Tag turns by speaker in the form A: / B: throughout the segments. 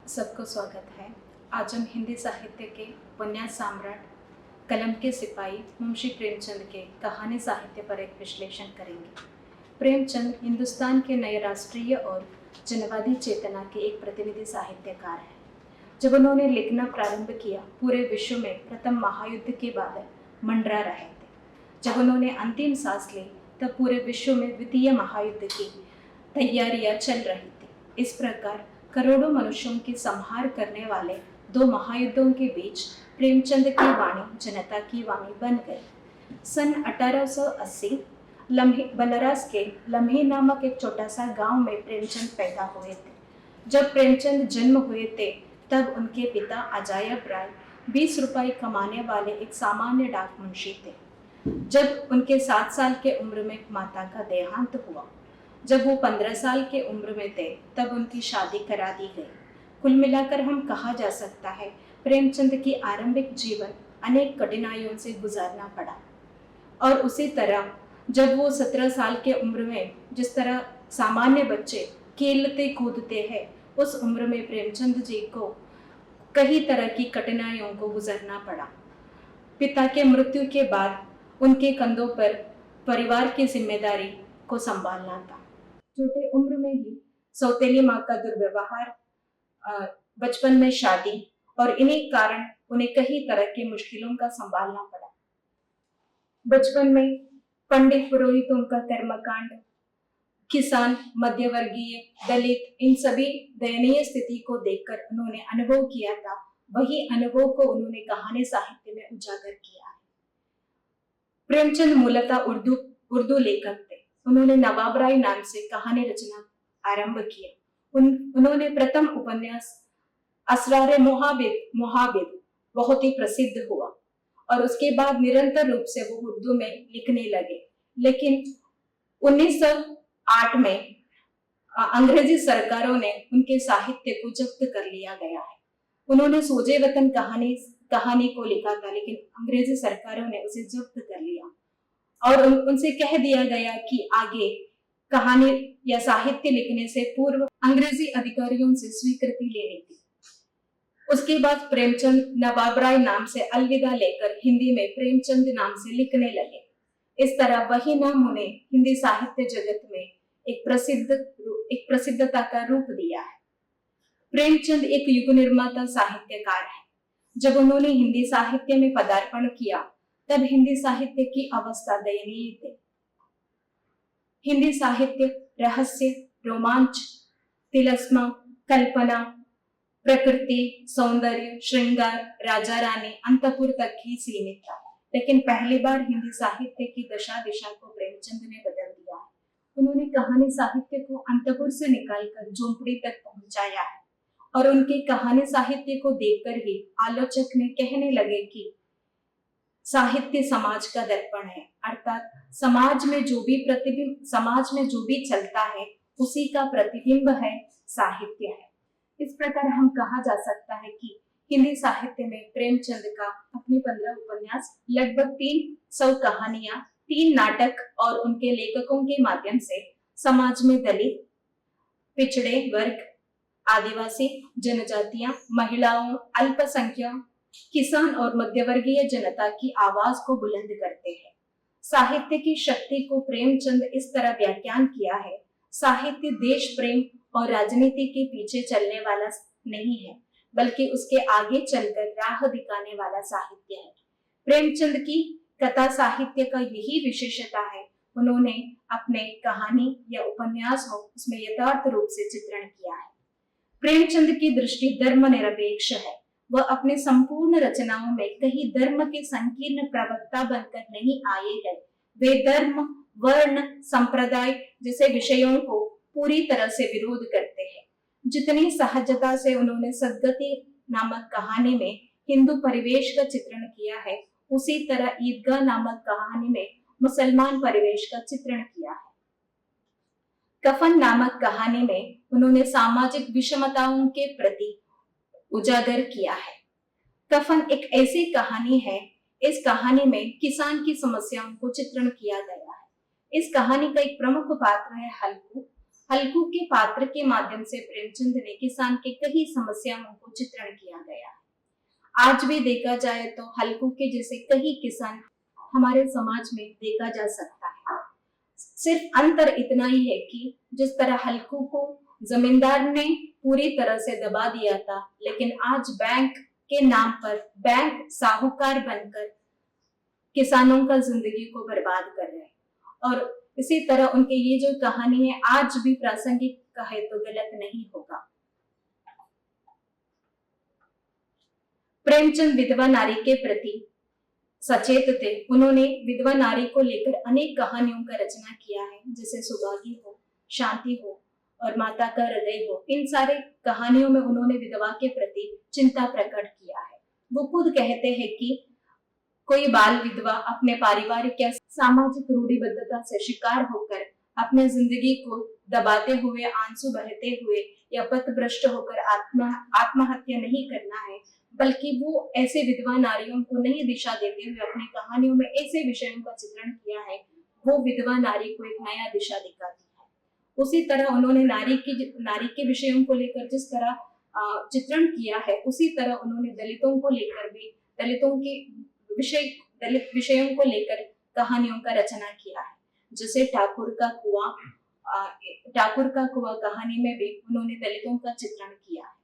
A: सबको स्वागत है। आज हम हिंदी साहित्य के उपन्यास सम्राट कलम के सिपाही मुंशी प्रेमचंद के कहानी साहित्य पर एक विश्लेषण करेंगे। प्रेमचंद हिंदुस्तान के नए राष्ट्रीय और जनवादी चेतना के एक प्रतिनिधि साहित्यकार हैं। जब उन्होंने लिखना प्रारंभ किया, पूरे विश्व में प्रथम महायुद्ध के बादल मंडरा रहे थे। जब उन्होंने अंतिम सांस ली, तब पूरे विश्व में द्वितीय महायुद्ध की तैयारियां चल रही थी। इस प्रकार करोड़ों मनुष्यों की संहार करने वाले दो महायुद्धों के बीच प्रेमचंद की वाणी जनता की वाणी बन गई। सन 1880 बलराज के लम्हे नामक एक छोटा सा गांव में प्रेमचंद पैदा हुए थे। जब प्रेमचंद जन्म हुए थे, तब उनके पिता अजायब राय 20 रुपए कमाने वाले एक सामान्य डाक मुंशी थे। जब उनके 7 साल के उम्र में माता का देहांत हुआ। जब वो 15 साल के उम्र में थे, तब उनकी शादी करा दी गई। कुल मिलाकर हम कहा जा सकता है, प्रेमचंद की आरंभिक जीवन अनेक कठिनाइयों से गुजारना पड़ा। और उसी तरह जब वो 17 साल के उम्र में जिस तरह सामान्य बच्चे खेलते कूदते हैं, उस उम्र में प्रेमचंद जी को कई तरह की कठिनाइयों को गुजरना पड़ा। पिता के मृत्यु के बाद उनके कंधों पर परिवार की जिम्मेदारी को संभालना था। छोटे उम्र में ही सौतेली माँ का दुर्व्यवहार, बचपन में शादी और इन्हीं कारण उन्हें कई तरह की मुश्किलों का संभालना पड़ा। बचपन में पंडित पुरोहितों का कर्मकांड, किसान, मध्यवर्गीय, दलित, इन सभी दयनीय स्थिति को देखकर उन्होंने अनुभव किया था। वही अनुभव को उन्होंने कहानी साहित्य में उजागर किया है। प्रेमचंद मूलतः उर्दू लेखक थे। उन्होंने नवाब राय नाम से कहानी रचना आरंभ किया। उन्होंने प्रथम उपन्यास असरारे मुहाबिद बहुत ही प्रसिद्ध हुआ और उसके बाद निरंतर रूप से वो उर्दू में लिखने लगे। लेकिन 1908 में अंग्रेजी सरकारों ने उनके साहित्य को जब्त कर लिया गया है। उन्होंने सोजे वतन कहानी को लिखा था, लेकिन अंग्रेजी सरकारों ने उसे जब्त कर लिया और उनसे कह दिया गया कि आगे कहानी या साहित्य लिखने से पूर्व अंग्रेजी अधिकारियों से स्वीकृति लेनी थी। उसके बाद प्रेमचंद नवाब राय नाम से अलविदा लेकर हिंदी में प्रेमचंद नाम से लिखने लगे। इस तरह वही नाम उन्हें हिंदी साहित्य जगत में एक प्रसिद्धता का रूप दिया है। प्रेमचंद एक युग निर्माता साहित्यकार है। जब उन्होंने हिंदी साहित्य में पदार्पण किया, तब हिंदी साहित्य की अवस्था दयनीय थी। हिंदी साहित्य रहस्य, रोमांच, तिलस्मा, कल्पना, प्रकृति, सौंदर्य, श्रृंगार, राजा रानी, अंतपुर तक ही सीमित था। लेकिन पहली बार हिंदी साहित्य की दशा दिशा को प्रेमचंद ने बदल दिया है। उन्होंने कहानी साहित्य को अंतपुर से निकालकर झोंपड़ी तक पहुंचाया है और उनके कहानी साहित्य को देखकर ही आलोचक ने कहने लगे कि साहित्य समाज का दर्पण है, अर्थात समाज में जो भी चलता है, उसी का प्रतिबिंब है साहित्य है। इस प्रकार हम कहा जा सकता है कि हिंदी साहित्य में प्रेमचंद का अपने 15 उपन्यास, लगभग 300 कहानियां, 3 नाटक और उनके लेखकों के माध्यम से समाज में दलित, पिछड़े वर्ग, आदिवासी जनजातियां, महिलाओं, अल्पसंख्यक, किसान और मध्यवर्गीय जनता की आवाज को बुलंद करते हैं। साहित्य की शक्ति को प्रेमचंद इस तरह व्याख्यान किया है, साहित्य देश प्रेम और राजनीति के पीछे चलने वाला नहीं है, बल्कि उसके आगे चलकर राह दिखाने वाला साहित्य है। प्रेमचंद की कथा साहित्य का यही विशेषता है। उन्होंने अपने कहानी या उपन्यास हो, उसमें यथार्थ रूप से चित्रण किया है। प्रेमचंद की दृष्टि धर्मनिरपेक्ष है। वह अपने संपूर्ण रचनाओं में कहीं धर्म के संकीर्ण प्रवक्ता बनकर नहीं आए हैं। वे धर्म, वर्ण, संप्रदाय जैसे विषयों को पूरी तरह से विरोध करते हैं। जितनी सहजता से उन्होंने सदगति नामक कहानी में हिंदू परिवेश का चित्रण किया है, उसी तरह ईदगाह नामक कहानी में मुसलमान परिवेश का चित्रण किया है। कफन नामक कहानी में उन्होंने सामाजिक विषमताओं के प्रति उजागर किया है। कफन एक ऐसी कहानी है, इस कहानी में किसान की समस्याओं को चित्रण किया गया है। इस कहानी का एक प्रमुख पात्र है हल्कू। हल्कू के पात्र के माध्यम से प्रेमचंद ने किसान के कई समस्याओं को चित्रण किया गया है। आज भी देखा जाए तो हल्कू के जैसे कई किसान हमारे समाज में देखा जा सकता है। सिर्फ अंतर इतना ही है कि जिस तरह हल्कू को जमींदार ने पूरी तरह से दबा दिया था, लेकिन आज बैंक के नाम पर बैंक साहूकार बनकर किसानों का जिंदगी को बर्बाद कर रहे हैं। और इसी तरह उनके ये जो कहानी है आज भी प्रासंगिक कहे तो गलत नहीं होगा। प्रेमचंद विधवा नारी के प्रति सचेत थे। उन्होंने विधवा नारी को लेकर अनेक कहानियों का रचना किया है, जैसे सुभागी हो, शांति हो और माता का हृदय हो। इन सारे कहानियों में उन्होंने विधवा के प्रति चिंता प्रकट किया है। वो खुद कहते हैं कि कोई बाल विधवा अपने पारिवारिक या सामाजिक रूढ़िबद्धता से शिकार होकर अपने जिंदगी को दबाते हुए, आंसू बहते हुए या पथभ्रष्ट होकर आत्महत्या नहीं करना है, बल्कि वो ऐसे विधवा नारियों को नई दिशा देते हुए अपनी कहानियों में ऐसे विषयों का चित्रण किया है, वो विधवा नारी को एक नया दिशा दिखाती है। उसी तरह उन्होंने नारी के विषयों को लेकर जिस तरह चित्रण किया है, उसी तरह उन्होंने दलितों को लेकर भी दलित विषयों को लेकर कहानियों का रचना किया है। जैसे ठाकुर का कुआं कहानी में भी उन्होंने दलितों का चित्रण किया है।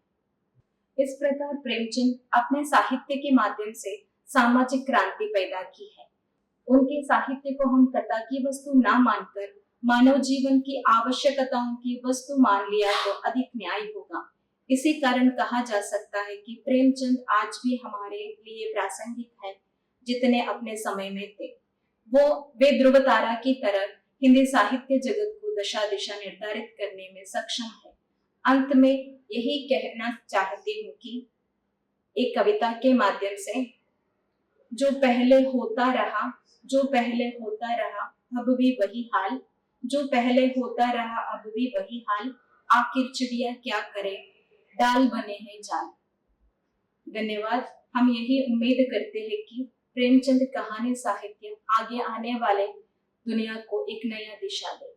A: इस प्रकार प्रेमचंद अपने साहित्य के माध्यम से सामाजिक क्रांति पैदा की है। उनके साहित्य को हम कथा की वस्तु ना मानकर मानव जीवन की आवश्यकताओं की वस्तु मान लिया तो अधिक न्याय होगा। इसी कारण कहा जा सकता है कि प्रेमचंद आज भी हमारे लिए प्रासंगिक है जितने अपने समय में थे। वे ध्रुव तारा की तरह हिंदी साहित्य जगत को दशा दिशा निर्धारित करने में सक्षम है। अंत में यही कहना चाहती हूँ कि एक कविता के माध्यम से, जो पहले होता रहा अब भी वही हाल, जो पहले होता रहा अब भी वही हाल, आखिर चिड़िया क्या करे डाल बने हैं जाल। धन्यवाद। हम यही उम्मीद करते हैं कि प्रेमचंद कहानी साहित्य आगे आने वाले दुनिया को एक नया दिशा दे।